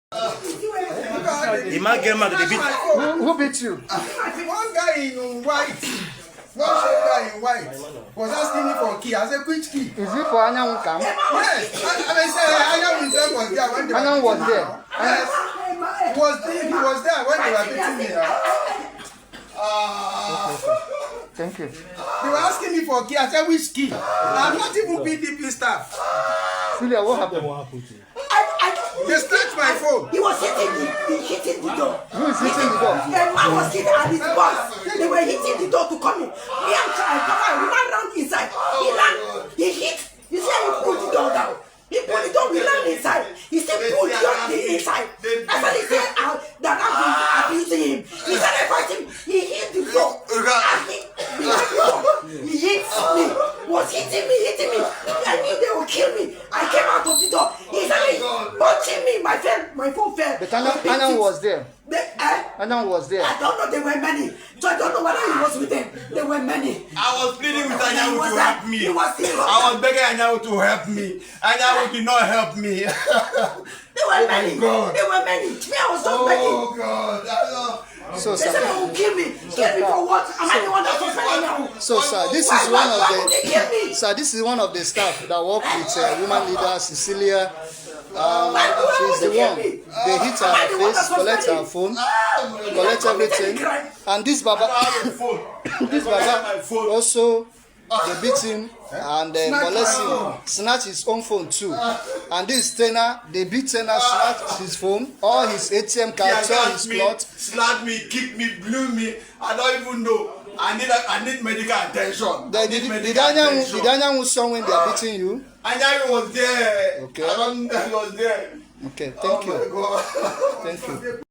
The man get mad, they beat. Who beat you? One guy in white. One guy in white was asking me for a key. I said, which key? Is it for Anyawu camp? Yes. I said, Anyawu himself was there when they were Anyawu was there. Yes. He was there when they were beating me. Thank you. They were asking me for a key. I said, which key? I'm not even PDP staff. Sile, what happened? They snatched my phone. He was hitting the door. Who is hitting the door? A man was hitting and his boss. They were hitting the door to come in. Me and Papa, we ran round inside. He ran, he hit. You see how he pulled the door down? He pulled the door, we ran inside. He still pulled the door inside. That's what he said that I've been abusing him. He started fighting. He hit the floor. He hit me. Was hitting me. I knew they would kill me. I came out of the door. He started punching me. My phone fell. But Anyawu was there. Anyawu was there. I don't know, there were many. So I don't know whether he was with them. There were many. I was pleading with Anyawu to help me. He was still I was begging Anyawu to help me. Anyawu did not help me. There were many. God. There were many. Me, I was just begging. Oh God. So, They said sir. they will kill me. Kill me for what? Am I the one that was telling you? So, sir, this is one of the. Sir, this is one of the staff that work with woman leader Sile. She's the one. They hit her face, collect her phone, collect everything. And this Baba, also they beat him and molest him, snatch his own phone too. And this Tena, they beat Tena, snatch his phone, all his ATM cards, all his clothes. Slapped me, kicked me, blew me. I don't even know. I need medical attention. Did Anyawu saw when they are beating you? Anyawu was there. Okay. I don't know he was there. Okay, thank you. Oh my God. Thank you.